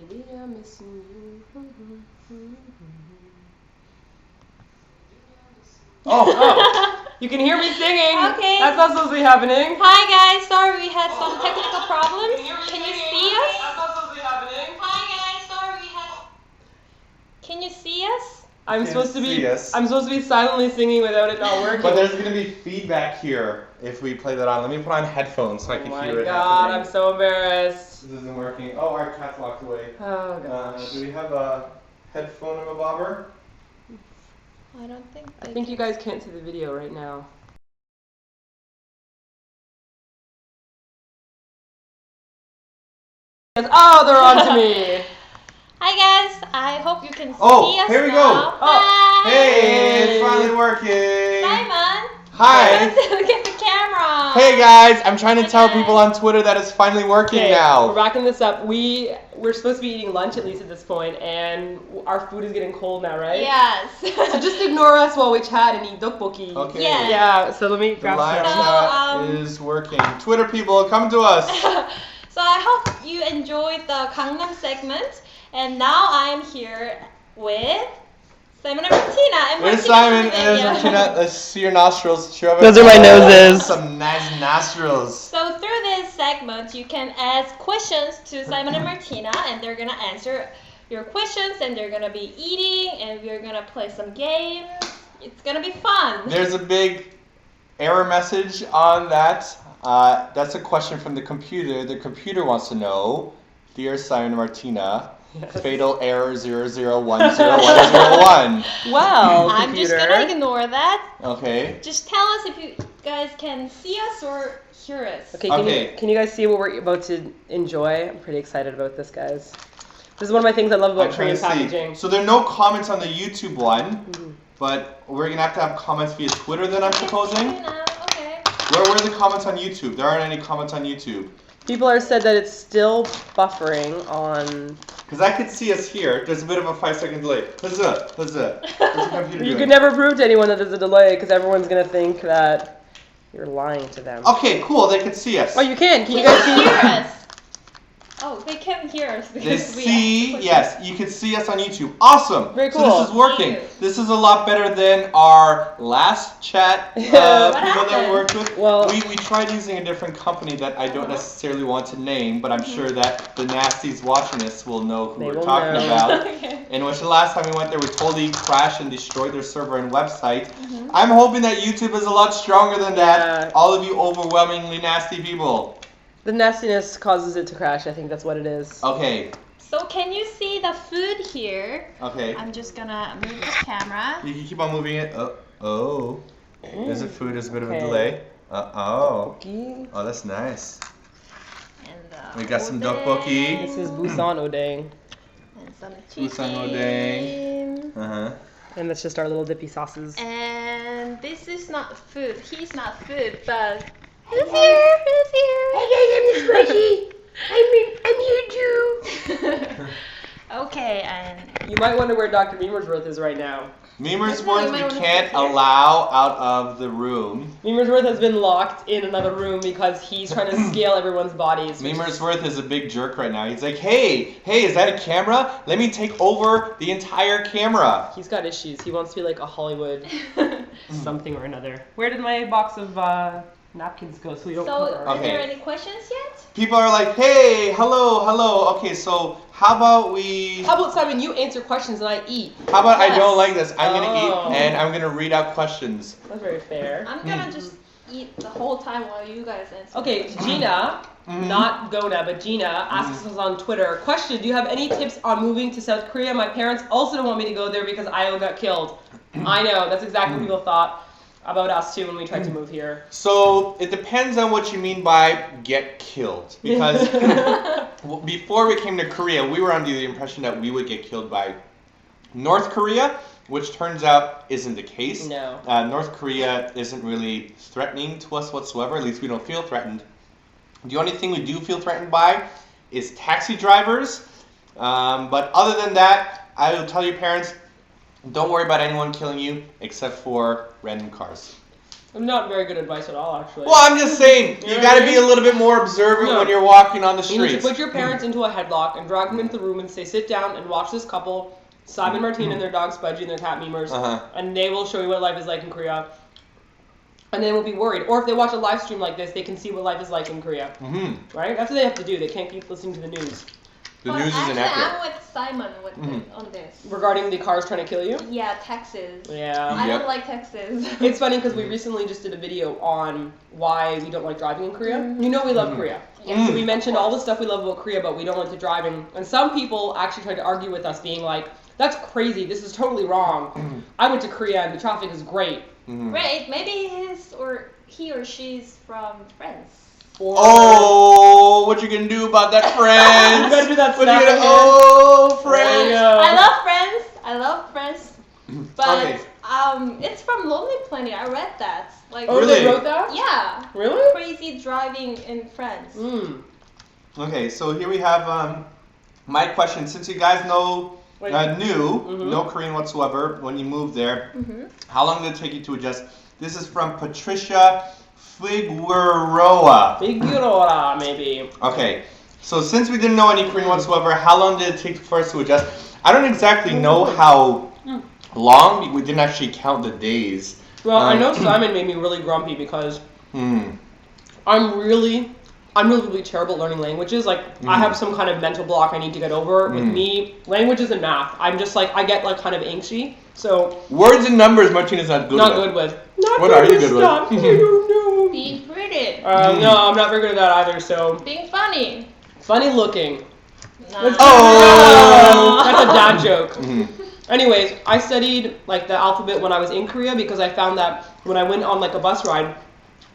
Baby, I'm missing you. Oh, you can hear me singing. Okay. That's not supposed to be happening. Hi guys, sorry we had some technical problems. Can you see us? That's not supposed to be happening. Hi guys, sorry we had. Can you see us? I'm supposed to be silently singing without it not working. But there's gonna be feedback here if we play that on. Let me put on headphones so I can hear it Oh my god, happening. I'm so embarrassed. This isn't working. Oh, our cat's walked away. Oh gosh. Do we have a headphone of a bobber? I don't think. I think you guys can't see the video right now. Oh, they're on to me. Hi guys, I hope you can see us here we now. go. Hi. Hey, it's finally working. Simon. Hi. Look at the camera. Hey guys, I'm trying to tell people on Twitter that it's finally working now. We're backing this up. We're supposed to be eating lunch at least at this point, and our food is getting cold now, right? Yes. So just ignore us while we chat and eat tteokbokki. Okay. Yes. Yeah. So let me The grab live some. chat is working. Twitter people, come to us. So I hope you enjoyed the Gangnam segment, and now I'm here with Simon and Martina. And There's Simon and there's Martina. Let's see your nostrils. Those are my noses. Some nice nostrils. So through this segment, you can ask questions to Simon and Martina, and they're gonna answer your questions, and they're gonna be eating, and we're gonna play some games. It's gonna be fun. There's a big error message on that. That's a question from the computer. The computer wants to know, dear Simon and Martina, fatal error 0010101. Well, I'm just gonna ignore that. Okay. Just tell us if you guys can see us or hear us. Okay, can you guys see what we're about to enjoy? I'm pretty excited about this, guys. This is one of my things I love about Korean packaging. So there are no comments on the YouTube one, but we're going to have comments via Twitter then, I'm supposing? Okay. Where were the comments on YouTube? There aren't any comments on YouTube. People are said that it's still buffering on... Because I could see us here. There's a bit of a 5-second delay. Huzzah, huzzah. What's the computer You doing? could never prove to anyone that there's a delay because everyone's going to think that you're lying to them. Okay, cool. They can see us. Oh, you can. Can you guys see us? Oh, they can't hear us because They see, yes, you can see us on YouTube. Awesome. Very cool. So this is working. This is a lot better than our last chat people that we worked with. Well, we tried using a different company that I don't necessarily want to name, but I'm sure that the nasties watching this will know who we're talking about. In which the last time we went there, we totally crashed and destroyed their server and website. I'm hoping that YouTube is a lot stronger than that. All of you overwhelmingly nasty people. The nastiness causes it to crash. I think that's what it is. Okay. So can you see the food here? Okay. I'm just gonna move the camera. You can keep on moving it. Oh. There's a food. There's a bit of a delay. Oh, that's nice. And we got some tteokbokki. This is Busan Odeng. And some chicken. Busan Odeng. And that's just our little dippy sauces. And this is not food. He's not food, but who's here? Who's here? Hey, I'm Squishy. I'm here too. Okay, and you might wonder where Dr. Memersworth is right now. Memersworth we can't allow out of the room. Memersworth has been locked in another room because he's trying to scale everyone's bodies. Memersworth is a big jerk right now. He's like, hey, is that a camera? Let me take over the entire camera. He's got issues. He wants to be like a Hollywood something or another. Where did my box of napkins go so we don't cover our... Is there any questions yet? People are like, hey, hello. Okay, so how about Simon, you answer questions and I eat? How about I don't like this? I'm going to eat and I'm going to read out questions. That's very fair. I'm going to just eat the whole time while you guys answer. Okay, Gina, not Gona, but Gina asks us on Twitter, question, do you have any tips on moving to South Korea? My parents also don't want me to go there because Io got killed. I know, that's exactly what people thought about us too when we tried to move here. So it depends on what you mean by get killed. Because before we came to Korea, we were under the impression that we would get killed by North Korea, which turns out isn't the case. No. North Korea isn't really threatening to us whatsoever. At least we don't feel threatened. The only thing we do feel threatened by is taxi drivers. But other than that, I will tell your parents, don't worry about anyone killing you except for random cars. Not very good advice at all, actually. Well, I'm just saying, you gotta be a little bit more observant when you're walking on the You need to streets. put your parents into a headlock and drag them into the room and say, sit down and watch this couple, Simon and Martina and their dog Spudgy and their cat Memers, and they will show you what life is like in Korea. And they won't be worried. Or if they watch a live stream like this, they can see what life is like in Korea. Right? That's what they have to do. They can't keep listening to the news. The news is inaccurate. I'm with Simon on this. Regarding the cars trying to kill you? Yeah, taxes. Yeah. I don't like taxes. It's funny because we recently just did a video on why we don't like driving in Korea. You know we love Korea. So we mentioned all the stuff we love about Korea, but we don't like the driving. And some people actually tried to argue with us, being like, that's crazy, this is totally wrong. I went to Korea and the traffic is great. Right, maybe he or she's from France. Oh, what you gonna do about that, friends? You gotta do that What you snap gonna? again. Oh, friends. I love Friends, but Okay. it's from Lonely Planet. I read that. Like, Oh, Really? they wrote that? yeah, Really? crazy driving in France. Okay, so here we have my question. Since you guys know no Korean whatsoever when you moved there, how long did it take you to adjust? This is from Patricia Figueroa. Figueroa, maybe. Okay, so since we didn't know any Korean whatsoever, how long did it take for us to adjust? I don't exactly know how long. We didn't actually count the days. Well, I know Simon made me really grumpy because I'm really terrible at learning languages. Like, I have some kind of mental block I need to get over. With me, languages and math, I'm just like, I get like kind of angsty. So words and numbers, Martina's not good not with. good with. What are you good with? I don't know. Being pretty. No, I'm not very good at that either. So Being funny. funny looking. No. Oh! That's a dad joke. Anyways, I studied like the alphabet when I was in Korea because I found that when I went on like a bus ride,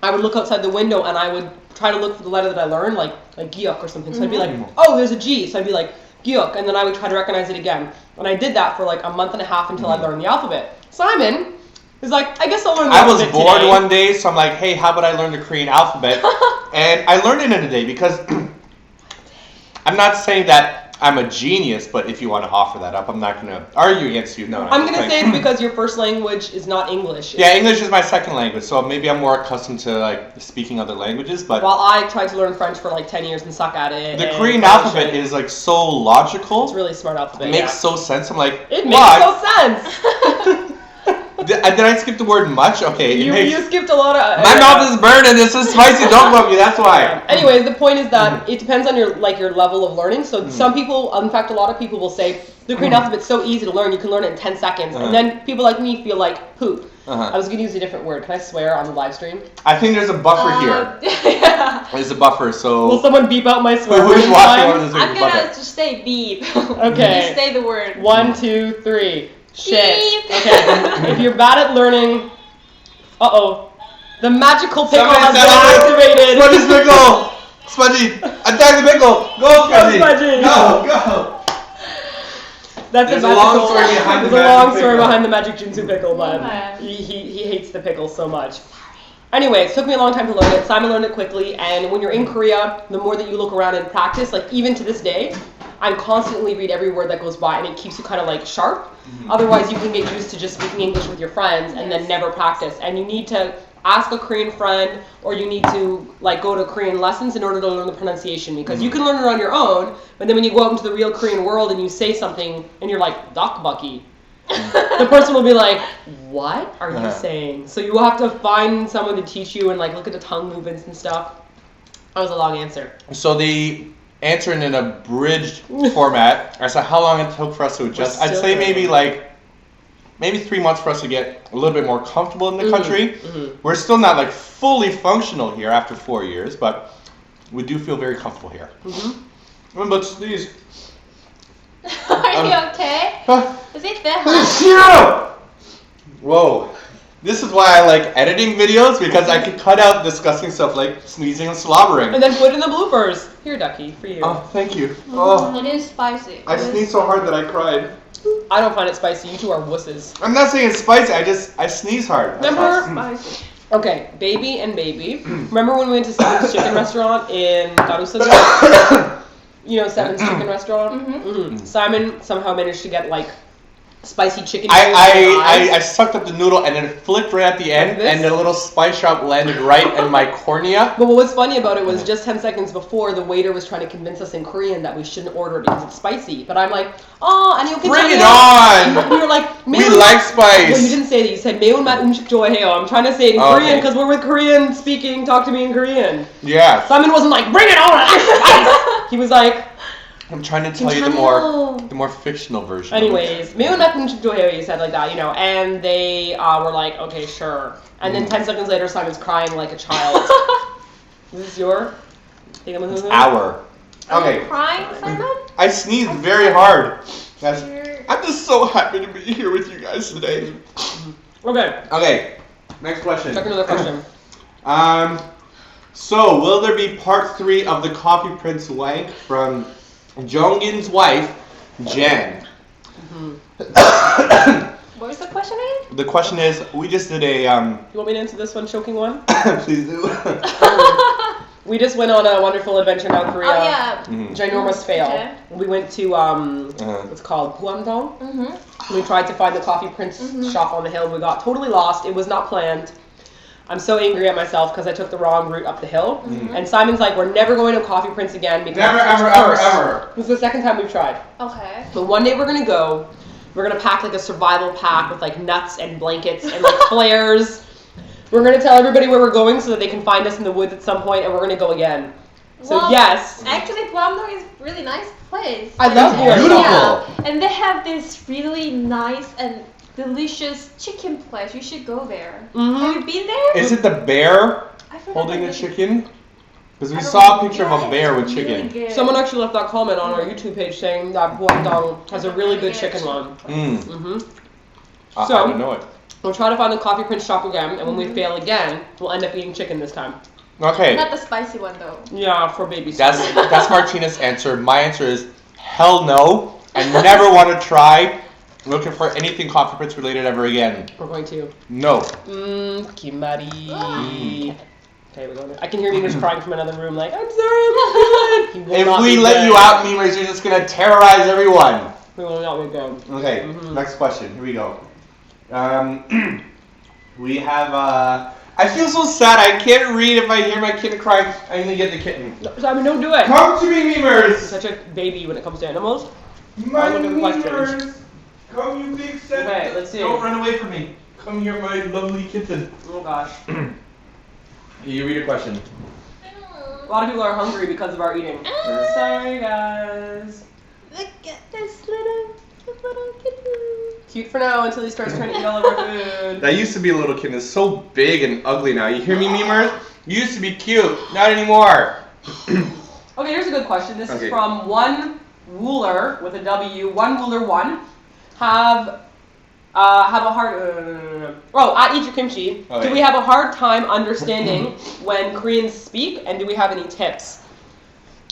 I would look outside the window and I would try to look for the letter that I learned, like gyok or something. So I'd be like, oh, there's a G. So I'd be like, gyok, and then I would try to recognize it again. And I did that for like a month and a half until I learned the alphabet. Simon is like, I guess I'll learn the I was alphabet bored today. one day, so I'm like, hey, how about I learn the Korean alphabet? And I learned it in a day because I'm not saying that I'm a genius, but if you want to offer that up, I'm not going to argue against you. No, I'm going to say it's because your first language is not English. Yeah, English is my second language, so maybe I'm more accustomed to like speaking other languages. But while I tried to learn French for like 10 years and suck at it. the Korean alphabet is like so logical. It's a really smart alphabet. It makes so sense. I'm like, it why? makes no sense. Did I skip the word much? Okay. You skipped a lot of. My mouth is burning. This is spicy. Don't love me. That's why. Anyways, the point is that it depends on your level of learning. So some people, in fact, a lot of people will say the Korean alphabet's so easy to learn. You can learn it in 10 seconds, and then people like me feel like poop. I was gonna use a different word. Can I swear on the live stream? I think there's a buffer here. Yeah. There's a buffer. So. Will someone beep out my swear Who's word watching? time? There's I'm a gonna buffer. just say beep. Okay. You say the word. 1, 2, 3. Shit. Beep. Okay. If you're bad at learning, the magical pickle Somebody has been celebrate. activated. Spongy's pickle. Spongy, attack the pickle. Go, Spongy. Spongy. Go. That's There's a a long magical. story behind the There's a magic long story pickle. behind the magic Jinsu pickle, but Okay. he hates the pickle so much. Anyway, it took me a long time to learn it. Simon learned it quickly, and when you're in Korea, the more that you look around and practice, like even to this day, I constantly read every word that goes by, and it keeps you kind of like sharp. Otherwise, you can get used to just speaking English with your friends and then never practice. And you need to ask a Korean friend, or you need to like go to Korean lessons in order to learn the pronunciation, because you can learn it on your own, but then when you go out into the real Korean world and you say something and you're like dakbaki, the person will be like, what are you saying? So you have to find someone to teach you and like look at the tongue movements and stuff. That was a long answer. So the answer in an abridged format. I said how long it took for us to adjust. I'd say maybe 3 months for us to get a little bit more comfortable in the country. We're still not like fully functional here after 4 years, but we do feel very comfortable here. But these. Are you okay? Is it that hot? Yeah! Whoa. This is why I like editing videos, because I can cut out disgusting stuff like sneezing and slobbering. And then put in the bloopers. Here, Ducky, for you. Oh, thank you. Oh, It is spicy. I sneezed so hard that I cried. I don't find it spicy. You two are wusses. I'm not saying it's spicy, I sneeze hard. That's Remember? all. Spicy. Okay, baby and baby. Remember when we went to Seven's Chicken Restaurant in Garusaga? You know, Seven's Chicken Restaurant? Simon somehow managed to get like spicy chicken. I sucked up the noodle and then it flipped right at the end, this? and the little spice drop landed right in my cornea. But what was funny about it was just 10 seconds before, the waiter was trying to convince us in Korean that we shouldn't order it because it's spicy. But I'm like, oh, 아니요, Bring it on! We were like, We like spice. Well, you didn't say that. You said 매운맛 음식 좋아해요. I'm trying to say it in Korean because we're with Korean speaking. Talk to me in Korean. Yeah. Simon wasn't like, bring it on, I like spice. He was like, I'm trying to tell you the more fictional version. Anyways, 매운맛 음식 좋아해요, you said like that, you know, and they were like, okay, sure. And then 10 seconds later, Simon's crying like a child. Is this your? It's our. Are you crying, Simon? I sneezed very hard. I'm just so happy to be here with you guys today. Okay. Okay. Next question. Check another question. So, will there be part 3 of the Coffee Prince wank from Jonggin's wife, Jen? What was the question again? The question is, we just did a You want me to answer this one, choking one? please do. We just went on a wonderful adventure in South Korea. Oh yeah. Ginormous fail. Okay. We went to what's it called Puamdong. Mhm. We tried to find the Coffee Prince shop on the hill. We got totally lost. It was not planned. I'm so angry at myself because I took the wrong route up the hill. And Simon's like, we're never going to Coffee Prince again because Never, it's ever, cursed. ever. This is the second time we've tried. Okay. But one day we're gonna go. We're gonna pack like a survival pack with like nuts and blankets and like flares. We're gonna tell everybody where we're going so that they can find us in the woods at some point, and we're gonna go again. So Well, yes. Actually, Puamdong is a really nice place. I love Puamdong. Beautiful. Yeah. And they have this really nice and delicious chicken place. You should go there. Have you been there? Is it the bear I forgot holding the the name. chicken? Because we I don't saw a know. picture Yeah, of a bear with it's chicken. really good. Someone actually left that comment on our YouTube page saying that Puamdong has a really good chicken one. I So- didn't know it. We'll try to find the Coffee Prince shop again, and when we fail again, we'll end up eating chicken this time. Okay. Not the spicy one though. Yeah, for baby. That's Martina's answer. My answer is hell no. I never want to try looking for anything Coffee Prince related ever again. We're going to. No. Kimari. Okay, we're going. I can hear Nina's crying from another room. Like, I'm sorry, I'm good. He will If not we be let good. you out, memers, you're just gonna terrorize everyone. We will not be good. Okay. Next question. Here we go. We have. I feel so sad. I can't read if I hear my kitten crying. I'm gonna get the kitten. No, Simon, don't do it. Come to me, You're memers. such a baby when it comes to animals. My look at the questions. memers. Come, you big set. Okay, let's see. Don't run away from me. Come here, my lovely kitten. Oh gosh. You read a question. A lot of people are hungry because of our eating. Sorry, guys. Look at this little kitten. Cute for now until he starts trying to eat all of our food. That used to be a little kitten. It's so big and ugly now. You hear me, memers? You used to be cute. Not anymore. Okay, here's a good question. This Okay. is from One Wooler with a W. One Wooler One. Have a hard. At Eat Your Kimchi. Okay. Do we have a hard time understanding when Koreans speak, and do we have any tips?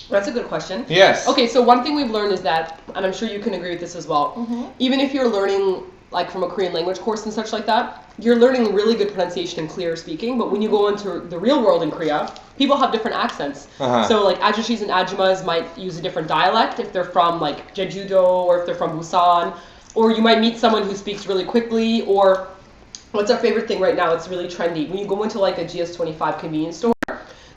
That's a good question. Yes. Okay, so one thing we've learned is that, and I'm sure you can agree with this as well, even if you're learning like from a Korean language course and such like that, you're learning really good pronunciation and clear speaking, but when you go into the real world in Korea, people have different accents. So like ajushis and ajumas might use a different dialect if they're from like Jeju-do or if they're from Busan, or you might meet someone who speaks really quickly, or what's our favorite thing right now? It's really trendy. When you go into like a GS25 convenience store,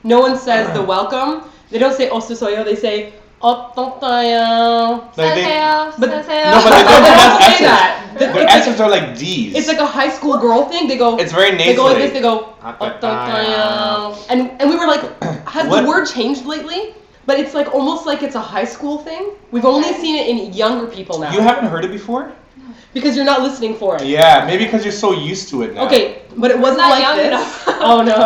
no one says the welcome. They don't say osusoyo, they say 어떠세요. Like they, Saseyo, but- saseyo. no, but they don't They pronounce say S's. that. Their S's are like D's. It's like a high school girl thing. They go. It's very They go like nasally. this. They go. "어떠세요." And we were like, has What? the word changed lately? But it's like almost like it's a high school thing. We've only seen it in younger people now. You haven't heard it before? Because you're not listening for it. Yeah, maybe because you're so used to it now. Okay, but it wasn't Not like young this. enough. Oh no.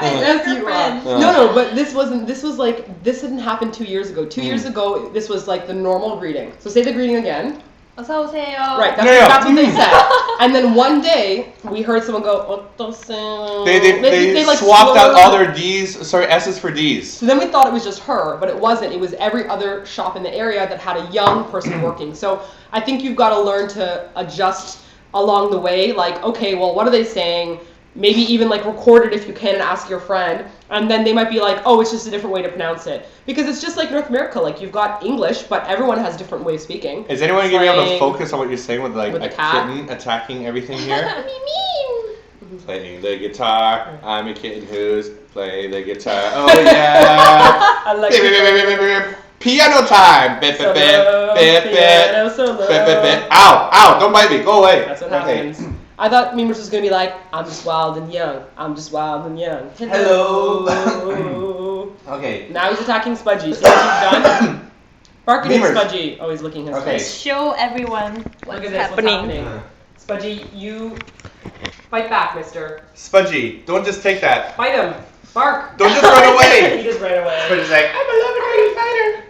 Yes, you friends. are. No, but this wasn't. This was like this didn't happen 2 years ago. 2 years ago, this was like the normal greeting. So say the greeting again. 어서 오세요. Right. That's, Yeah. that's what they said. And then one day we heard someone go 어떠세요. They like swapped out slowly- all their D's, sorry, S's for D's. So then we thought it was just her, but it wasn't. It was every other shop in the area that had a young person working. So I think you've got to learn to adjust along the way. Like, okay, well, what are they saying? maybe even like record it if you can and ask your friend, and then they might be like, oh, it's just a different way to pronounce it. Because it's just like North America, like you've got English, but everyone has different way of speaking. Is anyone going to be able to focus on what you're saying with like With a the cat? kitten attacking everything here? Playing the guitar. I'm a kitten who's playing the guitar. Oh yeah! I like Bip, bip, bip, bip, bip, bip. Piano time! Bip, bip, bip, bip, piano bip, solo. bip, bip, bip. Ow! Ow! Don't bite me! Go away! That's what Okay. happens. I thought Memers was gonna be like, I'm just wild and young. I'm just wild and young. Hello. Okay. Now he's attacking Spudgy. See what he's done? Barking at Memers. Spudgy. Oh, he's licking his Okay. face. Show everyone what's Look at this. happening. What's happening? Spudgy, you fight back, mister. Spudgy, don't just take that. Fight him. Bark. Don't just run away. He just ran away. Spudgy's like, I'm a loving fighter.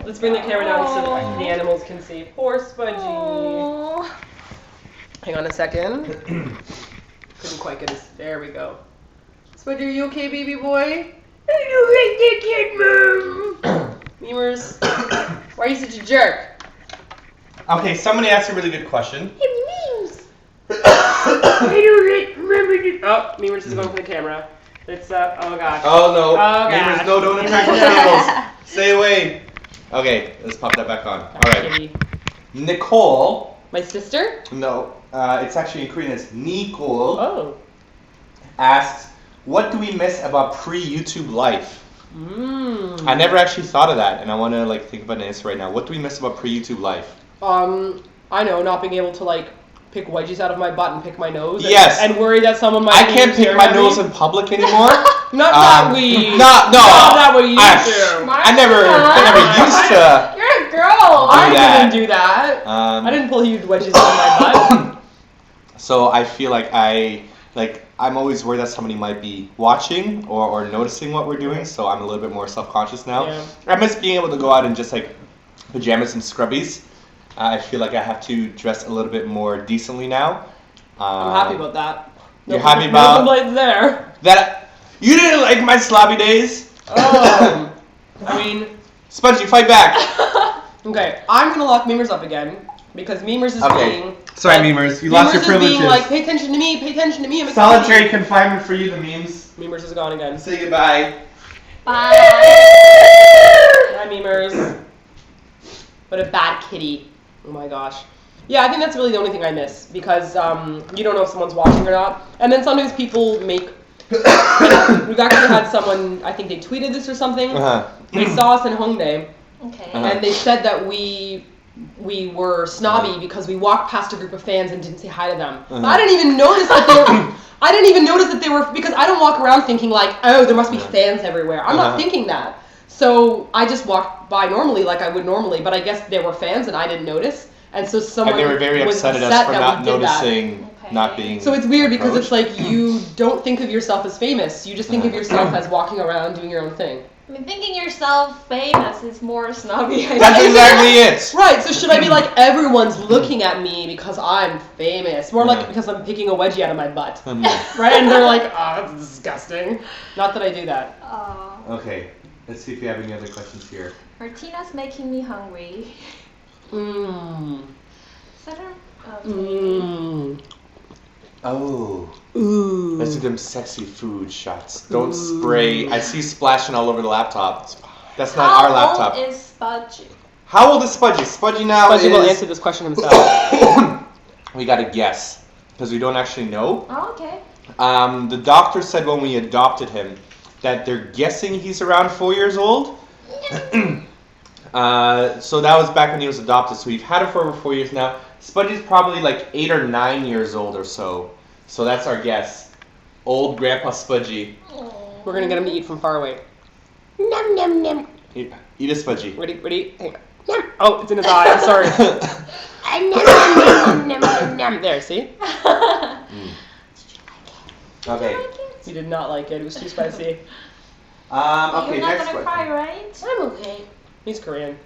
Let's bring the camera down so that the animals can see. Poor Spudgy. Aww. Hang on a second. Couldn't quite get his. There we go. Spudgy, are you okay, baby boy? I don't like that cat, Mom. Memers, why are you such a jerk? Okay, somebody asked a really good question. It means. I don't like remember to. Oh, Memers is going for the camera. It's oh gosh. Oh no. Oh, gosh. Neighbors, no, don't attack those animals. Stay away. Okay, let's pop that back on. Alright. Kitty. Nicole. My sister? No, it's actually in Korean, it's Nicole. Oh. Asks, what do we miss about pre-YouTube life? Mmm. I never actually thought of that, and I want to like think about an answer right now. What do we miss about pre-YouTube life? I know, not being able to like pick wedgies out of my butt and pick my nose. And, Yes. And worry that someone might. I be can't pick staring my at me. nose in public anymore. Not that we. Not that we used I, to. I never used to. You're a girl. I that. didn't do that. I didn't pull huge wedges out of my butt. So I feel like I'm always worried that somebody might be watching or noticing what we're doing. So I'm a little bit more self-conscious now. Yeah. I miss being able to go out in just like pajamas and scrubbies. I feel like I have to dress a little bit more decently now. I'm happy about that. You're happy about no complaints there. that? You didn't like my slobby days. I mean, Spongy, fight back. okay, I'm gonna lock Memers up again because Memers is being. Sorry, like, memers. You lost your Memers is privileges. being like, pay attention to me, pay attention to me. I'm Solitary excited. confinement for you, the memes. Memers is gone again. Say goodbye. Bye. Hi, Memers. What a bad kitty. Oh my gosh. Yeah, I think that's really the only thing I miss because you don't know if someone's watching or not. And then sometimes people make. We've actually had someone, I think they tweeted this or something. They saw us in Hongdae. Okay. And they said that we were snobby because we walked past a group of fans and didn't say hi to them. But I didn't even notice that they were. I didn't even notice that they were because I don't walk around thinking like, oh, there must be fans everywhere. I'm not thinking that. So I just walked by normally like I would normally, but I guess there were fans and I didn't notice. And so someone And they were very was upset at us that for we not did that. noticing, not being. So it's weird because it's approached. like you don't think of yourself as famous. You just think of yourself as walking around doing your own thing. I mean, thinking yourself famous is more snobby. I That's think. exactly it. Right, so should I be like, everyone's looking at me because I'm famous? More like because I'm picking a wedgie out of my butt. Right? And they're like, oh, that's disgusting. Not that I do that. Okay, let's see if you have any other questions here. Martina's making me hungry. Mmm. Is that her? Mmm. Oh. Ooh. Let's do them sexy food shots. Don't spray. I see splashing all over the laptop. That's not our laptop. How old is Spudgy? How old is Spudgy? Spudgy now Spudgy will is. answer this question himself. We gotta guess because we don't actually know. Oh, okay. The doctor said when we adopted him that they're guessing he's around 4 years old. So that was back when he was adopted. So we've had him for over 4 years now. Spudgy's probably like 8 or 9 years old or so. So that's our guess. Old Grandpa Spudgy. We're gonna get him to eat from far away. Num num num. Eat a Spudgy. Ready? Hang on. Oh, it's in his eye. I'm sorry. Num num num num num. There, see? Okay. He did not like it. It was too spicy. Okay, You're not next gonna question. cry, right? I'm okay. He's Korean.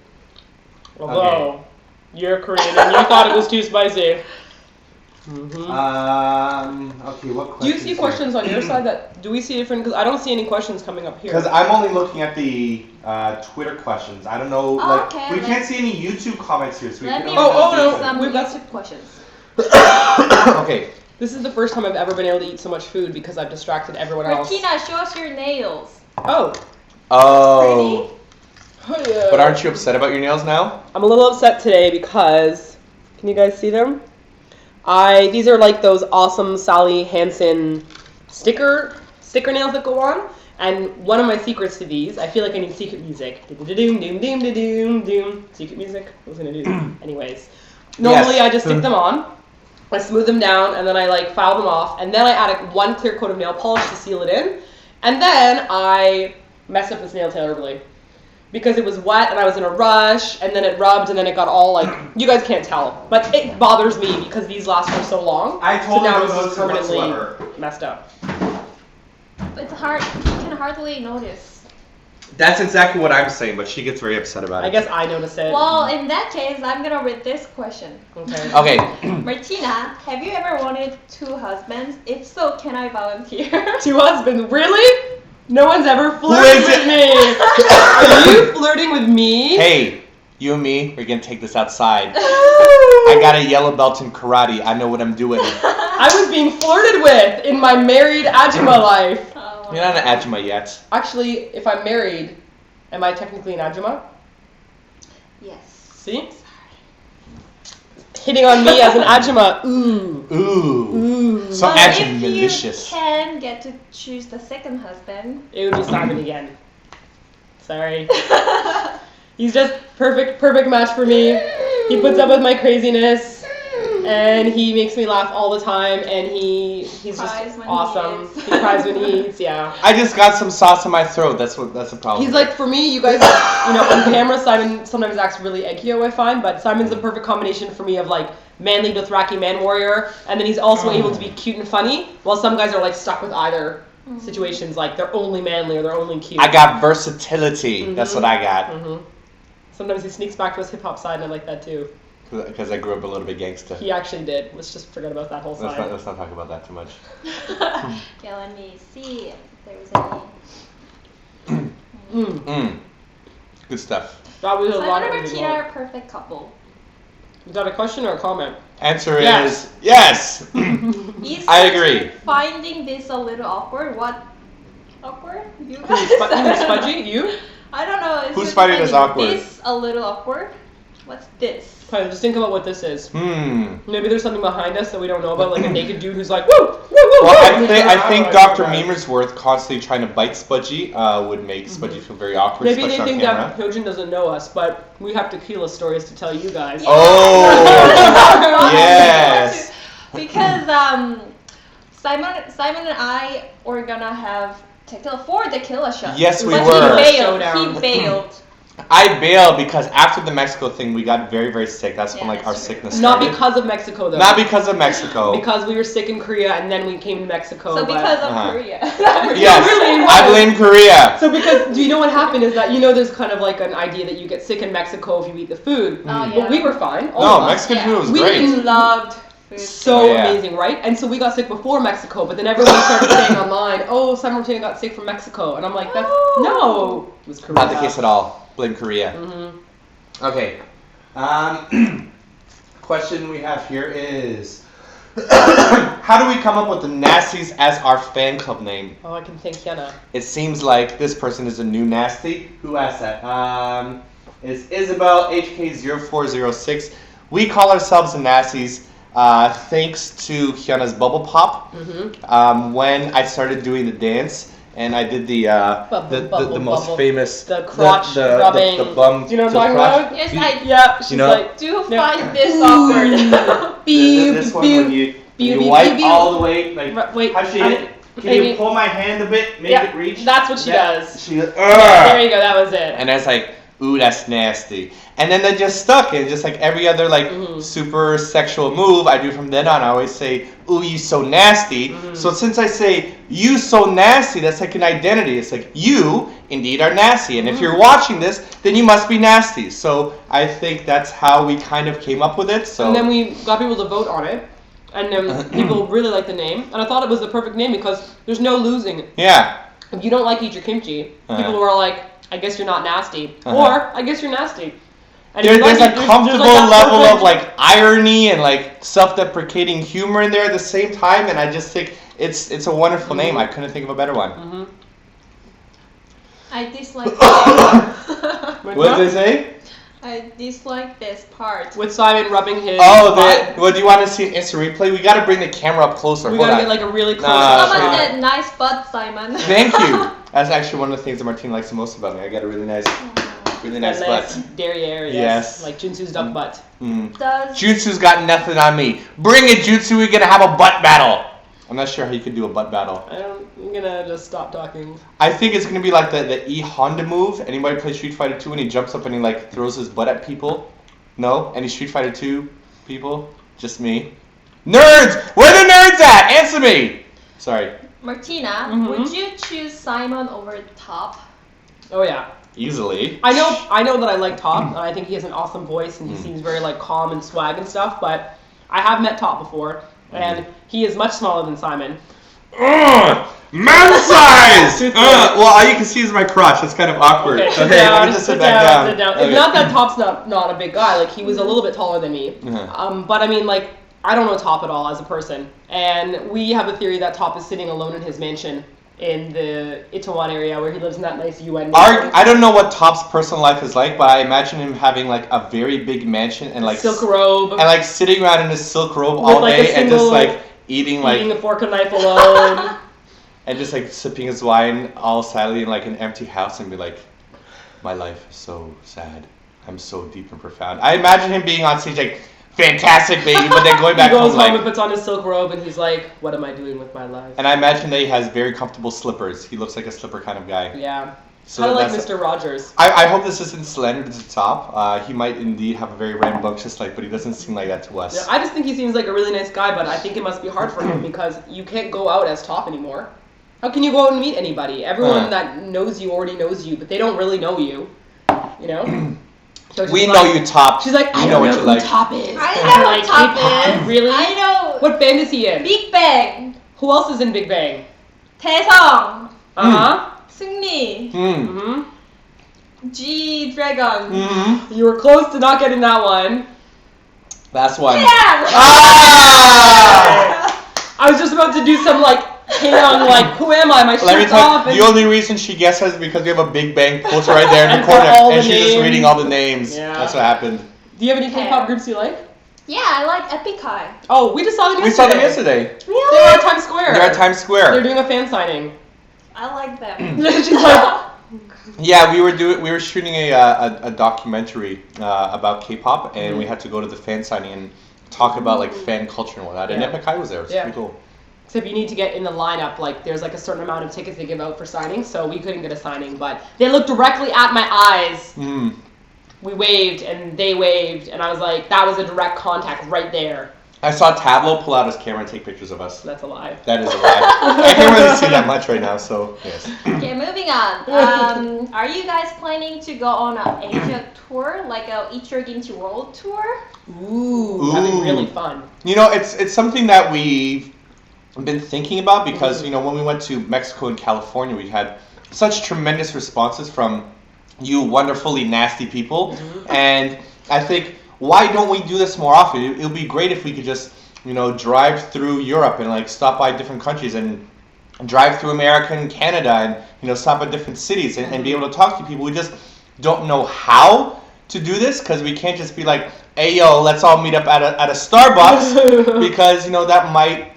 Although, you're Korean and you thought it was too spicy. Okay, what questions? Do you see questions on your side do we see different, because I don't see any questions coming up here. Because I'm only looking at the Twitter questions. I don't know, Okay, we can't see any YouTube comments here, so we Let can me only Oh, read no, some we've got YouTube questions. Okay, This is the first time I've ever been able to eat so much food because I've distracted everyone else. Martina, show us your nails. Oh. Oh. But aren't you upset about your nails now? I'm a little upset today because, can you guys see them? These are like those awesome Sally Hansen sticker nails that go on. And one of my secrets to these, I feel like I need secret music. Secret music? What was I gonna do? Anyways. Normally I just stick them on, I smooth them down, and then I like file them off, and then I add one clear coat of nail polish to seal it in, and then I messed up this nail terribly. Because it was wet and I was in a rush, and then it rubbed, and then it got all like, you guys can't tell, but it bothers me because these last for so long. I totally so now don't this is notice it permanently whatsoever. messed up. It's hard. You can hardly notice. That's exactly what I'm saying, but she gets very upset about it. I guess I noticed it. Well, in that case, I'm gonna read this question. Okay. Okay. Martina, have you ever wanted 2 husbands? If so, can I volunteer? 2 husbands, really? No one's ever flirted with me. Are you flirting with me? Hey, you and me, we're gonna take this outside. I got a yellow belt in karate. I know what I'm doing. I was being flirted with in my married Ajima life. You're not an Ajima yet. Actually, if I'm married, am I technically an Ajima? Yes. See? Hitting on me as an Ajima. Ooh. Ooh. Ooh. So But actually if malicious. you can get to choose the second husband. It would be Simon again. Sorry. He's just perfect match for me. He puts up with my craziness. And he makes me laugh all the time, and he's Cries just when awesome. he eats. He cries when he eats, yeah. I just got some sauce in my throat. That's the problem. He's like, for me, you guys, on camera, Simon sometimes acts really eggio, I find, but Simon's the perfect combination for me of like manly Dothraki man warrior, and then he's also able to be cute and funny, while some guys are like stuck with either situations, like they're only manly or they're only cute. I got versatility. That's what I got. Sometimes he sneaks back to his hip hop side, and I like that too. Because I grew up a little bit gangsta. He actually did. Let's just forget about that whole side. Let's not talk about that too much. Yeah, let me see if there's any. Good stuff. That was a Simon lot and of Martina are a perfect couple. Is that a question or a comment? Answer Yes. is yes. Is I agree. finding this a little awkward? What? Awkward? You Who's guys? Spudgy? You? I don't know. It's Who's just finding this awkward? This a little awkward? What's this? Fine, just think about what this is. Maybe there's something behind us that we don't know about, like a naked dude who's like, woo, woo, woo, Well, woo. I think Dr. Memersworth constantly trying to bite Spudgy would make Spudgy feel very awkward, Maybe they especially think on that camera. Hyojin doesn't know us, but we have tequila stories to tell you guys. Oh, yes. Because Simon and I were gonna have tequila for tequila shot. Yes, we but were. He Showdown. bailed. I bailed because after the Mexico thing, we got very, very sick. That's when Yeah, like our that's true. sickness Not started. because of Mexico, though. Not because of Mexico. Because we were sick in Korea and then we came to Mexico. So but- because of Uh-huh. Korea. Yes, really, I blame Korea. So because, do you know what happened is that, there's kind of like an idea that you get sick in Mexico if you eat the food. Oh, yeah. But we were fine. all No, of us. Mexican Yeah. food was We great. loved Food. so Oh, yeah. amazing, right? And so we got sick before Mexico, but then everyone started saying online, oh, Simon Martina got sick from Mexico. And I'm like, that's, no. It was Korea. Not the case at all. Blame Korea. Okay. Question we have here is, how do we come up with the Nasties as our fan club name? Oh, I can thank Hyuna. It seems like this person is a new Nasty. Who asked that? It's Isabel HK0406. We call ourselves the Nasties thanks to Hyuna's Bubble Pop. When I started doing the dance, and I did the most bubble. famous The crotch rubbing. the bum. Do you know what the I'm talking crotch. about? Yes, I Yeah, she's know- like, do Yeah. find this awkward. This one when you wipe all the way, like wait, how she I'm- hit. Can maybe- you pull my hand a bit, make Yeah, it reach? that's what she does. She There you go, that was it. and it's like, ooh, that's nasty. And then they just stuck it, just like every other like super sexual move I do from then on. I always say, ooh, you so nasty. So since I say you so nasty, that's like an identity. It's like you indeed are nasty, and if you're watching this, then you must be nasty. So I think that's how we kind of came up with it. So And then we got people to vote on it, and then people really liked the name, and I thought it was the perfect name because there's no losing. yeah. If you don't like eat your kimchi, people were like, I guess you're not nasty, Uh-huh. or I guess you're nasty. And There's a there's comfortable that level perfect- of like irony and like self-deprecating humor in there at the same time, and I just think it's a wonderful name. I couldn't think of a better one. Mhm. I dislike this part. What did they say? I dislike this part. With Simon rubbing his Oh, butt. well, do you want to see an instant replay? We got to bring the camera up closer. We Hold gotta on. get like a really close. Nah, Someone okay. said nice butt, Simon. Thank you. That's actually one of the things that Martina likes the most about me. I got a really nice That nice butt. derriere, Yes. like Junsu's duck butt. Mm. Does Jutsu's got nothing on me. Bring it, Jutsu. We're gonna have a butt battle. I'm not sure how you could do a butt battle. I'm gonna just stop talking. I think it's gonna be like the E Honda move. Anybody play Street Fighter 2 and he jumps up and he like throws his butt at people? No? Any Street Fighter 2 people? Just me? Nerds! Where the nerds at? Answer me! Sorry. Martina, Mhm. would you choose Simon over Top? Oh yeah. Easily. I know that I like Top, and I think he has an awesome voice, and he seems very like calm and swag and stuff. But I have met Top before, and he is much smaller than Simon. Man size! Well, all you can see is my crotch. That's kind of awkward. Okay, sit let down, me just sit sit back down, down. sit down. Okay. It's not that Top's not a big guy. Like he was a little bit taller than me. Uh-huh. But I mean, like I don't know Top at all as a person, and we have a theory that Top is sitting alone in his mansion in the Itaewon area where he lives in that nice UN. I don't know what Top's personal life is like, but I imagine him having like a very big mansion and like silk robe, and like sitting around in his silk robe With, all like, a day and just single- like eating eating a fork and knife alone. and just like sipping his wine all sadly in like an empty house and be like, my life is so sad. I'm so deep and profound. I imagine him being on stage like, fantastic baby, but then going back he goes home home and like, puts on his silk robe and he's like, what am I doing with my life? and I imagine that he has very comfortable slippers. He looks like a slipper kind of guy. Yeah. So Kind of like that's- Mr. Rogers. I hope this isn't slander to the Top. He might indeed have a very rambunctious life, but he doesn't seem like that to us. Yeah, I just think he seems like a really nice guy, but I think it must be hard for him because you can't go out as Top anymore. How can you go out and meet anybody? Everyone that knows you already knows you, but they don't really know you. You know? So she's We like- know you, Top. She's like, I We don't know know what you who like. Top is. I And know I'm who like, Top K-pop? is. Really? I know. What band is he in? Big Bang. Who else is in Big Bang? Taesung. Uh-huh. 승리. Hmm. G Dragon. Hmm. You were close to not getting that one. Last one. Yeah. Ah! I was just about to do some like Taeyong, like, who am I? My Let me shirt's tell off. you, And the only reason she guessed us is because we have a Big Bang poster right there in And the for corner, all and the she's just names. reading all the names. Yeah. That's what happened. Do you have any K-pop groups you like? Yeah, I like Epic High. Oh, we just saw them We yesterday. saw them yesterday. Really? They're at Times Square. They're at Times They're Square. doing a fan signing. I like them. She's like, Yeah, we were shooting a documentary about K-pop, and we had to go to the fan signing and talk about like fan culture and whatnot. And Yeah. Epic High was there. It was Yeah. pretty cool. except you need to get in the lineup. Like, there's like a certain amount of tickets they give out for signing, so we couldn't get a signing. But they looked directly at my eyes. Mm. We waved, and they waved, and I was like, that was a direct contact right there. I saw Tableau pull out his camera and take pictures of us. That's a lie. That is a lie. I can't really see that much right now, so yes. Okay, moving on. Are you guys planning to go on an Asia tour, like a Hyojin World Tour? Ooh, that'd be Ooh. really fun. You know, it's something that we've been thinking about because, you know, when we went to Mexico and California, we had such tremendous responses from you wonderfully nasty people. And I think, why don't we do this more often? It would be great if we could just, you know, drive through Europe and like stop by different countries and drive through America and Canada and, you know, stop at different cities and be able to talk to people. We just don't know how to do this because we can't just be like, hey, yo, let's all meet up at a Starbucks because, you know, that might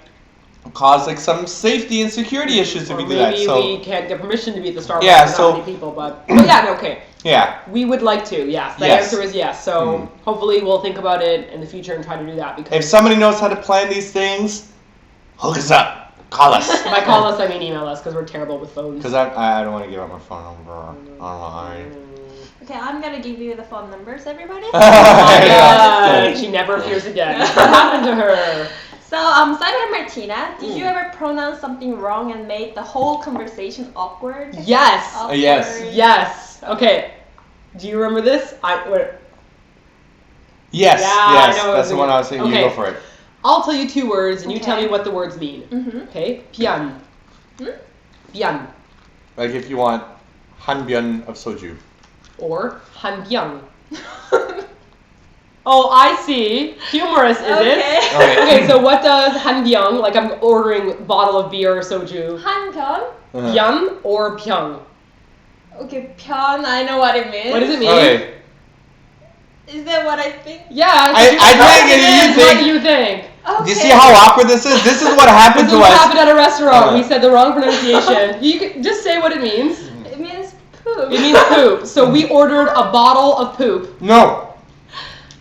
cause like some safety and security issues if Or we do that. maybe So we can't get permission to be at the Starbucks Yeah, for so- that many people, but yeah, no, okay. yeah, We would like to, yes. The Yes. answer is yes. So hopefully we'll think about it in the future and try to do that because if somebody knows how to plan these things, hook us up, call us. by call us, I mean email us because we're terrible with phones. Because I don't want to give out my phone number. I don't know. Okay, I'm gonna give you the phone numbers, everybody. Oh my Yeah. God, she never appears again. What happened to her? So, Simon and Martina, did you ever pronounce something wrong and made the whole conversation awkward? Yes. Awkward. Yes. Yes. Okay. Do you remember this? Yes, Yeah, I yes, know it that's was the a- one I was saying. okay. You go for it. I'll tell you two words and you tell Okay. me what the words mean. Mm-hmm. Okay? Pian. Pian. Like if you want hanbyeon of soju. Or hanbyang. Oh, I see. Humorous, is it? Okay. Okay, so what does hanbyung, like I'm ordering a bottle of beer or soju, 한편. byun or byung? Okay, 편. I know what it means. What does it mean? Okay. Is that what I think? Yeah, I think it you is. think- What do you think? Okay. Do you see how awkward this is? This is what happened This to is what us. happened at a restaurant. We said the wrong pronunciation. You can just say what it means. It means poop. It means poop. So we ordered a bottle of poop. No.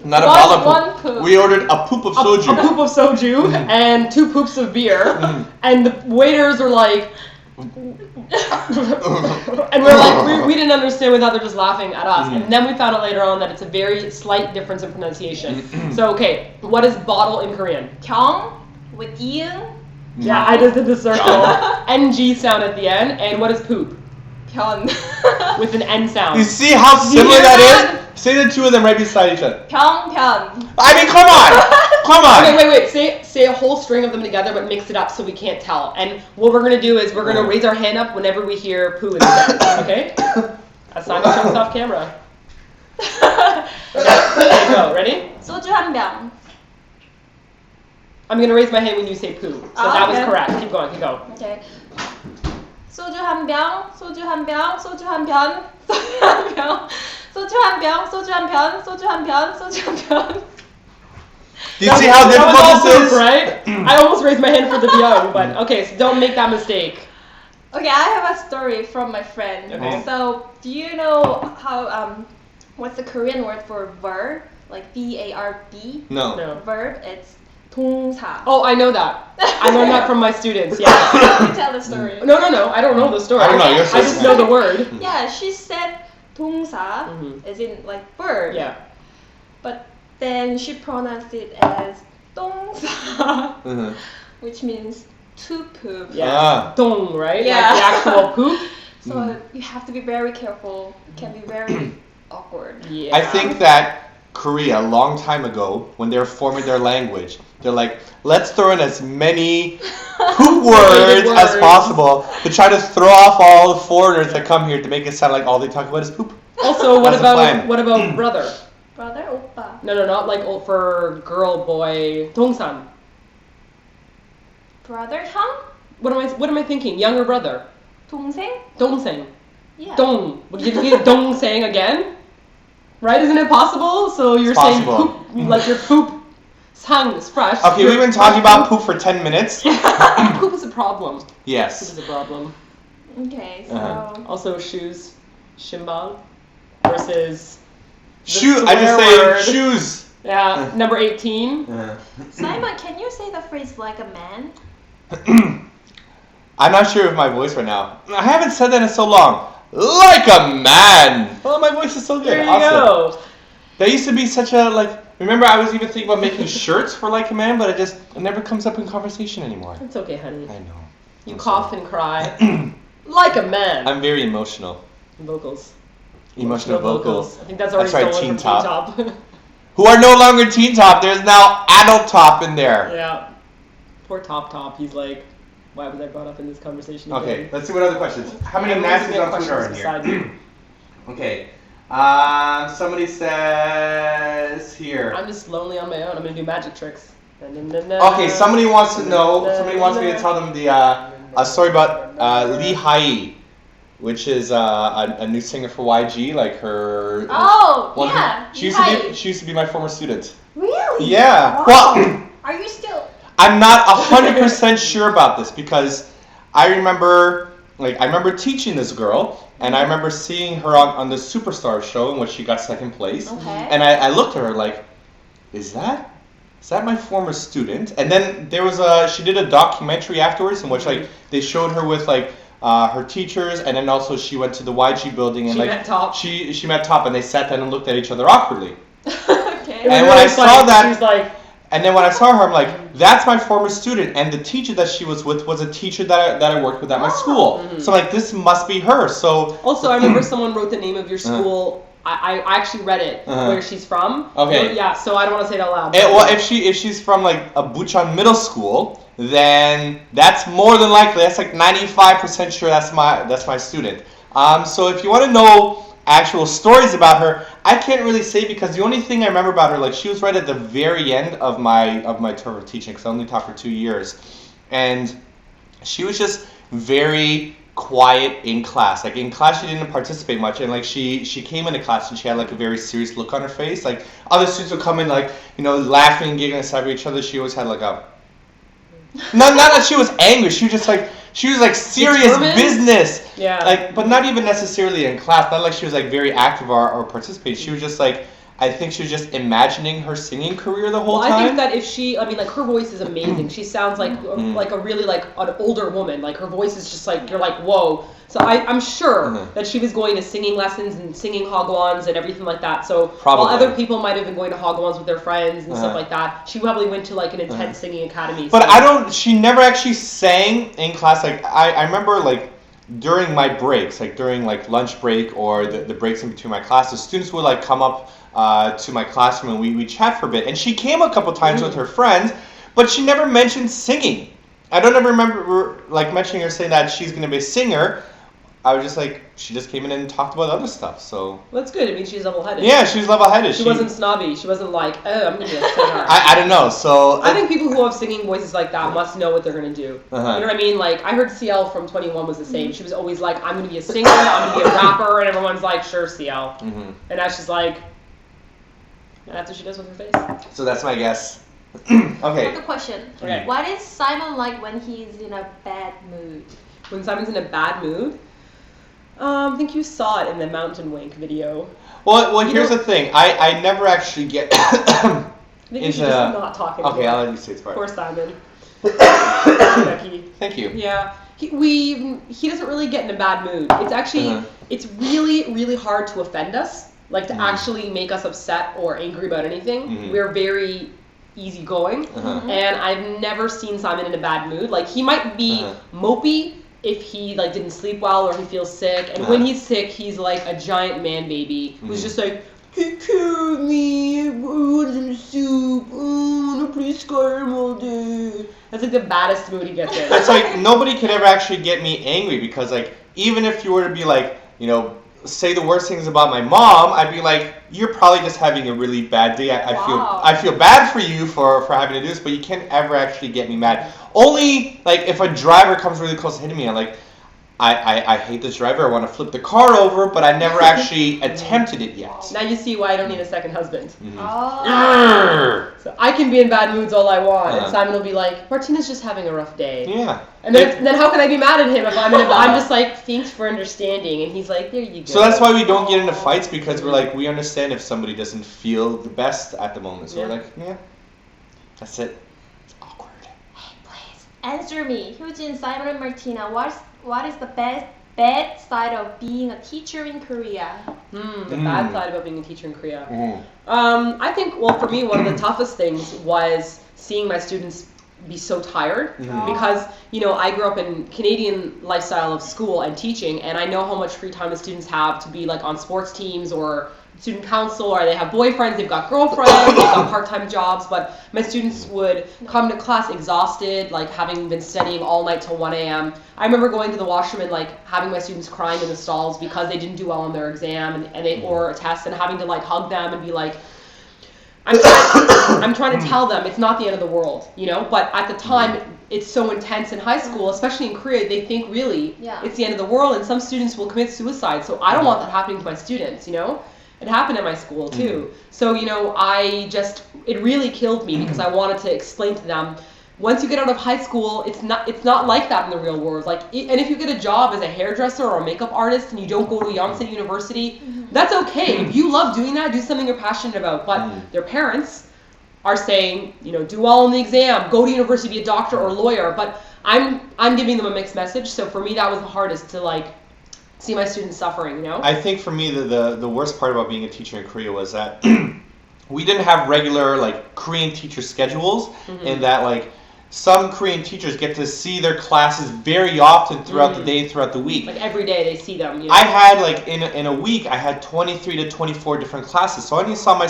Not a One- bottle of one poop. poop. We ordered a poop of soju. A poop of soju and 2 poops of beer. And the waiters were like, and we're like, we didn't understand. We thought they were just laughing at us. And then we found out later on that it's a very slight difference in pronunciation. So, okay, what is bottle in Korean? 경 with 이응. Yeah, I just did the circle. NG sound at the end. And what is poop? 편. With an N sound. You see how You similar hear that that? is? Say the two of them right beside each other. 편. I mean, come on! Come on! Okay, wait. Say a whole string of them together, but mix it up so we can't tell. And what we're gonna do is we're gonna raise our hand up whenever we hear poo in the sentence, okay? As Simon shows off camera. Okay, there you go. Ready? 소주 한 병. I'm gonna raise my hand when you say poo. So that was okay. correct. Keep going. Keep going. Okay. 소주 한 병, 소주 한 병, 소주 한 편, 소주 한 병, 소주 한 병, 소주 한 편, 소주 한 편, 소주 한 편. Do you see how That was all difficult this poop, is? right? I almost raised my hand for the byung, but okay, so don't make that mistake. Okay, I have a story from my friend. Okay. So, do you know how what's the Korean word for verb? Like V-A-R-B? No. No. Verb, it's 동사. Oh, I know that. I learned that from my students. Yeah. Let me tell the story. No. I don't know the story. I don't know, you're I just know the word. Yeah, she said 동사, as in like verb. Yeah. But then she pronounced it as 동사, which means to poop. Yeah. Ah. Dong, right? Yeah. Like the actual poop. So you have to be very careful. It can be very awkward. Yeah. I think that Korea, a long time ago, when they were forming their language, they're like, let's throw in as many poop words as words. possible to try to throw off all the foreigners that come here to make it sound like all they talk about is poop. Also, That's the plan. what about brother? Brother, 오빠. No, not like for girl, boy. 동산. Brother, 형? What am I thinking? Younger brother. 동생? 동생. Yeah. Dong. Did you get 동생 again? Right? Isn't it possible? So you're It's saying possible. poop, like your poop sang is fresh. Okay, Your we've been talking about poop for 10 minutes. poop is a problem. Poop Yes. is a problem. Okay, so Also shoes, shimbang versus the Shoe, I just swear say word. shoes. Yeah, number 18. Simon, can you say the phrase like a man? I'm not sure of my voice right now. I haven't said that in so long. Like a man. Oh, my voice is so good. There you Awesome. go. That used to be such a Remember, I was even thinking about making shirts for Like a Man, but it never comes up in conversation anymore. It's okay, honey. I know. You I'm cough sorry. and cry like a man. I'm very emotional. Vocals. Emotional vocals. I think that's already That's right, stolen Teen from Top. Teen Top. Who are no longer Teen Top. There's now Adult Top in there. Yeah. Poor Top. He's like, why was I brought up in this conversation again? Okay, let's see what other questions. How many Yeah, nasties what on Twitter are in questions here? beside you? Okay. Somebody says here. I'm just lonely on my own. I'm gonna do magic tricks. Okay, somebody wants to know. Somebody wants me to tell them the a story about Lee Hai, which is a new singer for YG. Like her. Oh, one of yeah. her- she used to be my former student. Really? Yeah. Wow. Well, Are you still? I'm not 100% sure about this because I remember teaching this girl. And I remember seeing her on the Superstar show in which she got second place. Okay. And I looked at her like, is that my former student? And then she did a documentary afterwards in which like they showed her with like her teachers, and then also she went to the YG building and She like met Top. she met Top, and they sat down and looked at each other awkwardly. Okay. And when I saw that, she's like, and then when I saw her, I'm like, that's my former student, and the teacher that she was with was a teacher that I worked with at my school. So I'm like, this must be her. So also, I remember someone wrote the name of your school. I actually read it where she's from. Okay. Yeah, so I don't want to say it out loud. well, if she's from like a Bucheon middle school, then that's more than likely. That's like 95% sure that's my student. So if you want to know actual stories about her, I can't really say because the only thing I remember about her, like she was right at the very end of my term of teaching because I only taught for 2 years, and she was just very quiet in class. Like in class, she didn't participate much, and like she came into class and she had like a very serious look on her face. Like other students would come in like laughing and giggling aside of each other. She always had like a not that she was angry. She was like serious Determined? business. Yeah. Like, but not even necessarily in class. Not like she was like very active or participating. She was just like. I think she was just imagining her singing career the whole time. I think that if she, like her voice is amazing. She sounds like a really like an older woman. Like her voice is just like you're like whoa. So I'm sure that she was going to singing lessons and singing hagwons and everything like that. So while other people might have been going to hagwons with their friends and stuff like that, she probably went to like an intense singing academy. But she never actually sang in class. Like I remember like during my breaks, like during like lunch break or the breaks in between my classes, students would like come up to my classroom and we chat for a bit. And she came a couple times with her friends, but she never mentioned singing. I don't ever remember like mentioning her saying that she's going to be a singer. I was just like, she just came in and talked about other stuff. So well, that's good. I mean, she's level-headed. Yeah, she's level-headed. She wasn't snobby. She wasn't like, oh, I'm going to be a singer. I don't know. So I think people who have singing voices like that must know what they're going to do. You know what I mean? Like, I heard CL from 21 was the same. She was always like, I'm going to be a singer, I'm going to be a rapper, and everyone's like, sure, CL. And now she's like, and that's what she does with her face. So that's my guess. I Okay. have a question. Okay. What is Simon like when he's in a bad mood? When Simon's in a bad mood, I think you saw it in the Mountain Wink video. Well, here's the thing. I never actually get I think you should just not talk anymore. Okay, I'll let you say it first. Poor Simon. Becky. Thank you. Yeah. He doesn't really get in a bad mood. It's actually, it's really, really hard to offend us. Like, to actually make us upset or angry about anything. We're very easygoing. And I've never seen Simon in a bad mood. Like, he might be mopey if he, like, didn't sleep well or he feels sick. And when he's sick, he's like a giant man baby who's just like, take care of me, I want some soup, I want to play Skyrim all day. That's like the baddest mood he gets in. It's like, nobody could ever actually get me angry because, like, even if you were to be like, say the worst things about my mom, I'd be like, you're probably just having a really bad day. I feel bad for you for having to do this, but you can't ever actually get me mad. Only like if a driver comes really close to hitting me, I'm like, I hate this driver, I want to flip the car over, but I never actually attempted it yet. Now you see why I don't need a second husband. Oh. So I can be in bad moods all I want, and Simon will be like, Martina's just having a rough day. Yeah. And then how can I be mad at him if I'm just like, thanks for understanding, and he's like, there you go. So that's why we don't get into fights, because we're like, we understand if somebody doesn't feel the best at the moment. So we're like, yeah, that's it. It's awkward. Hey, please answer me. Hyojin, Simon and Martina, what is the bad side of being a teacher in Korea? The bad side about being a teacher in Korea. I think, well, for me, one of the toughest things was seeing my students be so tired because, I grew up in Canadian lifestyle of school and teaching, and I know how much free time the students have to be like on sports teams or student council, or they have boyfriends, they've got girlfriends, they've got part-time jobs, but my students would come to class exhausted, like having been studying all night till 1 a.m. I remember going to the washroom and like having my students crying in the stalls because they didn't do well on their exam or a test, and having to like hug them and be like, I'm trying to tell them it's not the end of the world, but at the time it's so intense in high school, especially in Korea, they think really it's the end of the world, and some students will commit suicide, so I don't want that happening to my students, It happened at my school too. So, it really killed me because I wanted to explain to them, once you get out of high school, it's not like that in the real world. Like, and if you get a job as a hairdresser or a makeup artist and you don't go to Yonsei University, that's okay. If you love doing that, do something you're passionate about. But their parents are saying, do well on the exam, go to university, be a doctor or a lawyer. But I'm giving them a mixed message. So for me, that was the hardest to like see my students suffering. I think for me the worst part about being a teacher in Korea was that we didn't have regular like Korean teacher schedules, and that like some Korean teachers get to see their classes very often throughout the day, throughout the week. Like every day they see them. I had like in a week I had 23 to 24 different classes, so I only saw my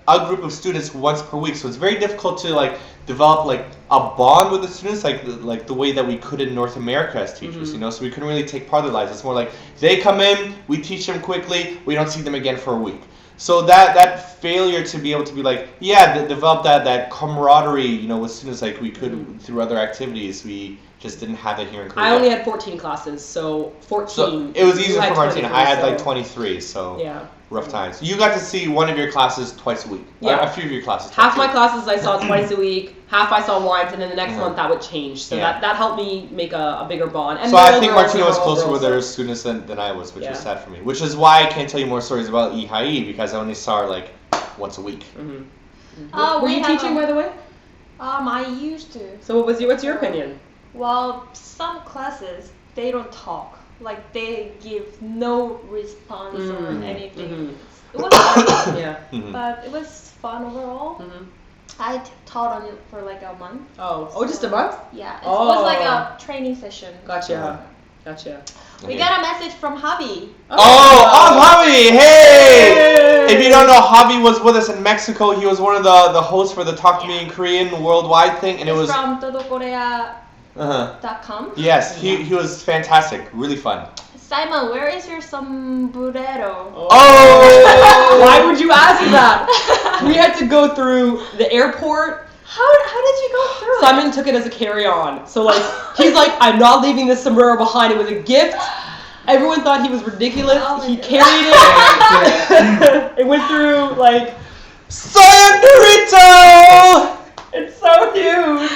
a group of students once per week, so it's very difficult to like develop like a bond with the students like the way that we could in North America as teachers, you know. So we couldn't really take part of their lives. It's more like they come in, we teach them quickly, we don't see them again for a week. So that failure to be able to be like, develop that camaraderie, you know, with students like we could through other activities, we just didn't have it here in Korea. I only had 14 classes, so 14. So it was easier for Martina. I had like so 23, so yeah. rough times. You got to see one of your classes twice a week. Yeah. A few of your classes. Half my classes I saw twice a week, half I saw once, and then the next month that would change. So that helped me make a bigger bond. And so I think Martina was closer with her students than I was, which was sad for me. Which is why I can't tell you more stories about Ihai, because I only saw her like once a week. Were you teaching, by the way? I used to. So what's your opinion? Well, some classes, they don't talk. Like, they give no response or anything. It was fun, but it was fun overall. I taught on it for like a month. Oh, just a month? Yeah, it was like a training session. Gotcha. We got a message from Javi. Javi! Hey! If you don't know, Javi was with us in Mexico. He was one of the hosts for the Talk to Me in Korean worldwide thing, and it was from todokorea.com. Yes, he was fantastic, really fun. Simon, where is your sombrero? Why would you ask that? We had to go through the airport. How did you go through Simon took it as a carry-on. So like he's like, I'm not leaving this sombrero behind. It was a gift. Everyone thought he was ridiculous. He carried it. It went through like Sayonarito! It's so huge.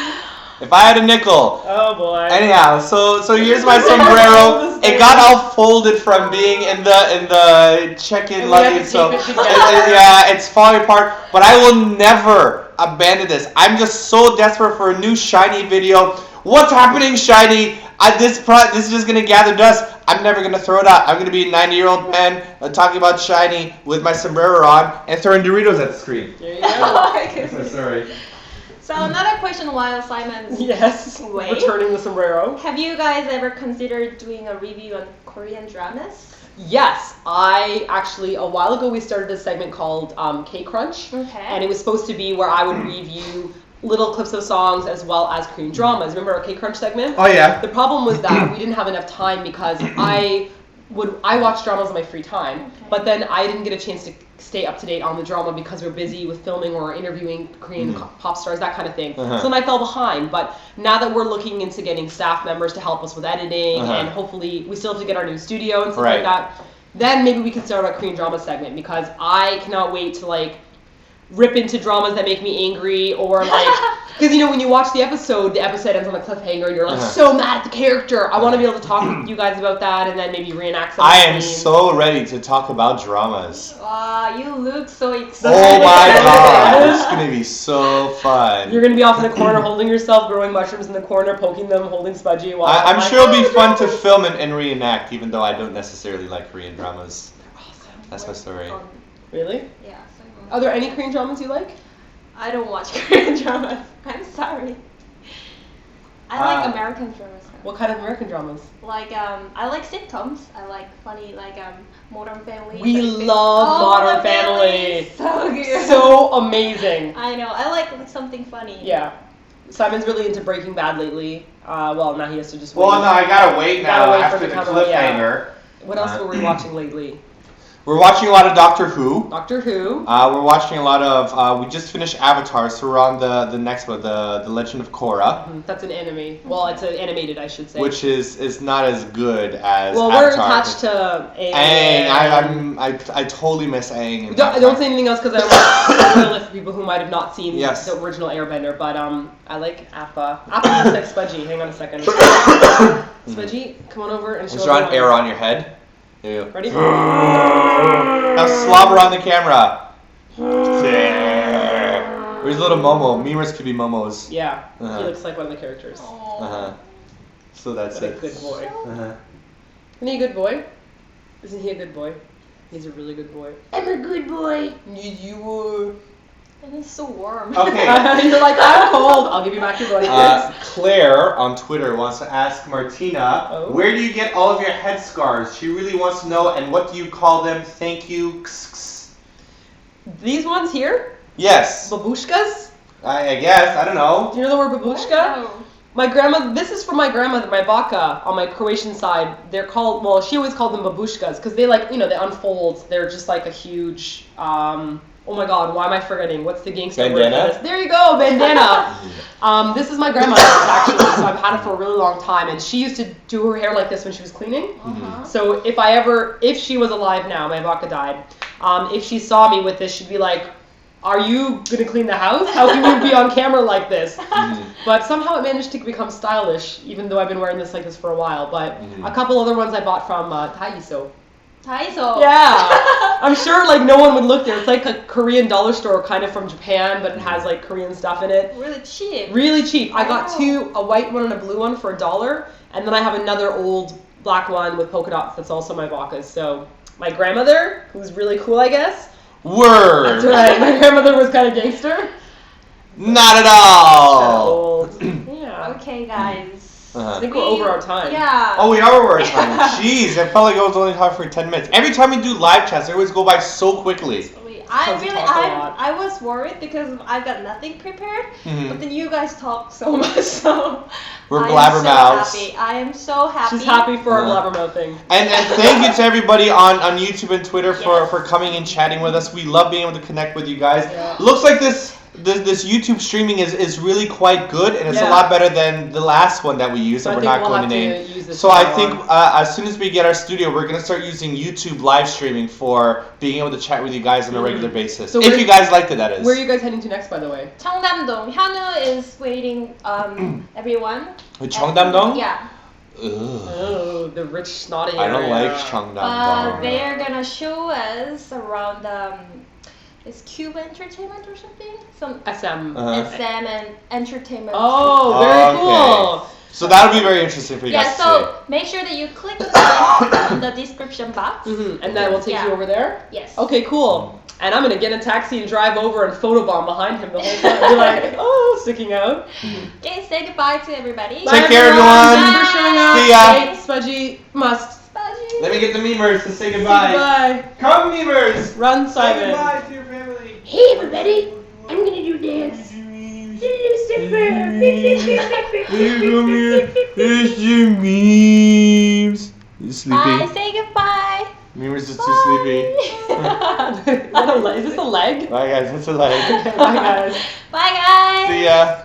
If I had a nickel. Oh boy. Anyhow, so here's my sombrero. It got all folded from being in the check-in luggage. So it's falling apart. But I will never abandon this. I'm just so desperate for a new Shiny video. What's happening, Shiny? This is just gonna gather dust. I'm never gonna throw it out. I'm gonna be a 90-year-old man talking about Shiny with my sombrero on and throwing Doritos at the screen. There you go. So sorry. So another question while Simon's away. Returning the sombrero. Have you guys ever considered doing a review on Korean dramas? Yes, I actually, a while ago we started a segment called K-Crunch. Okay. And it was supposed to be where I would review little clips of songs as well as Korean dramas. Remember our K-Crunch segment? Oh yeah. The problem was that we didn't have enough time because I watch dramas in my free time, but then I didn't get a chance to stay up to date on the drama because we're busy with filming or interviewing Korean pop stars, that kind of thing. So then I fell behind. But now that we're looking into getting staff members to help us with editing, and hopefully we still have to get our new studio and stuff like that, then maybe we can start our Korean drama segment because I cannot wait to like rip into dramas that make me angry or like because you know when you watch the episode ends on a cliffhanger, you're like so mad at the character. I want to be able to talk with you guys about that and then maybe reenact some I am so ready to talk about dramas. Wow, you look so excited. Oh my god, it's gonna be so fun. You're gonna be off in the corner holding yourself, growing mushrooms in the corner, poking them, holding Spudgy while I'm sure it'll be fun to film and reenact, even though I don't necessarily like Korean dramas. That's my story. Really? Yeah. Are there any Korean dramas you like? I don't watch Korean dramas. I'm sorry. I like American dramas. What kind of American dramas? Like I like sitcoms. I like funny like Modern Family. We love Modern Family. So good. So amazing. I know. I like something funny. Yeah. Simon's really into Breaking Bad lately. Well, now he has to just wait. Well, no, I gotta wait now after the cliffhanger. Yeah. What else were we watching lately? We're watching a lot of Doctor Who. We're watching a lot of. We just finished Avatar, so we're on the next one, the Legend of Korra. That's an anime. Well, it's an animated, I should say. Which is not as good as. Well, Avatar. we're attached to Aang. I totally miss Aang. Don't say anything else because I don't want to spoil it for people who might have not seen the original Airbender. But I like Appa. Appa looks like Spudgy. Hang on a second. Spudgy, come on over and show. Is there an arrow on your head? Ew. Ready? Now slobber on the camera. Where's little Momo? Memers could be Momos. Yeah, he looks like one of the characters. So that's what it. A good boy. Isn't he a good boy? Isn't he a good boy? He's a really good boy. I'm a good boy. You were. And it's so warm. Okay. You're like, I'm cold. I'll give you back your blanket. Claire on Twitter wants to ask Martina, where do you get all of your headscarves? She really wants to know, and what do you call them? Thank you. These ones here? Yes. Babushkas? I guess. I don't know. Do you know the word babushka? Oh. My grandma, this is from my grandmother, my baka, on my Croatian side. They're called, well, she always called them babushkas because they like, they unfold. They're just like a huge, oh my god, why am I forgetting? What's the gangster word for Bandana? this? There you go, bandana. This is my grandmother's actually, so I've had it for a really long time. And she used to do her hair like this when she was cleaning. Uh-huh. So if she was alive now, my baka died, if she saw me with this, she'd be like, are you gonna clean the house? How can you be on camera like this? But somehow it managed to become stylish, even though I've been wearing this like this for a while. But a couple other ones I bought from Taiso. Taiso. Yeah, I'm sure like no one would look there. It's like a Korean dollar store, kind of from Japan, but it has like Korean stuff in it. Really cheap. Really cheap. I got Wow. two, a white one and a blue one for $1, and then I have another old black one with polka dots that's also my bakas. So my grandmother, who's really cool, I guess. Word. That's right. My grandmother was kind of gangster. Not at Kind of all. old. Yeah. Okay, guys. I think we're over our time. Yeah. Oh, we are over our time. Jeez, I felt like I was only talking for 10 minutes. Every time we do live chats, they always go by so quickly. I was worried because I got nothing prepared, but then you guys talk so much, so We're I am blabbermouths. so happy. I am so happy. She's happy for our blabbermouth thing. And thank you to everybody on YouTube and Twitter for coming and chatting with us. We love being able to connect with you guys. Yeah. Looks like this YouTube streaming is really quite good, and it's a Yeah. lot better than the last one that we used, So and I we're think not we'll going to have name. to use this So from I now think on. as soon as we get our studio, we're going to start using YouTube live streaming for being able to chat with you guys on a regular basis. So if where- you guys liked it, that is. Where are you guys heading to next, by the way? Cheongdam-dong. Hyunwoo is waiting. Everyone. Cheongdam-dong? Yeah. Ugh. Oh, the rich snotty I don't area. like Cheongdam-dong. They're gonna show us around is Cube Entertainment or something? Some SM. SM and Entertainment. Oh, very Okay. cool. So that'll be very interesting for you Yeah, guys to so make sure that you click the link in the description box. And then we'll take you Yeah. over there? Yes. Okay, cool. And I'm going to get in a taxi and drive over and photobomb behind him the whole time. Be like, oh, sticking out. Okay, say goodbye to everybody. Take care, everyone. Thank you for showing up. See ya. Hey, Smudgy, must. Bye. Let me get the memers to say Say goodbye. goodbye. Come, memers! Run, Say Simon. goodbye to your family. Hey everybody, I'm gonna do dance. Lucifer. It's your memes. You sleepy? Bye. Say goodbye. Memers is too sleepy. Is this a leg? Bye, guys. It's a leg. Bye, guys. Bye, guys. See ya.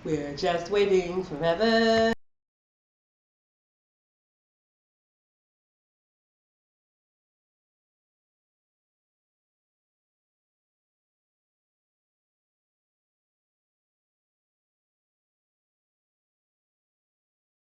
We're just waiting forever.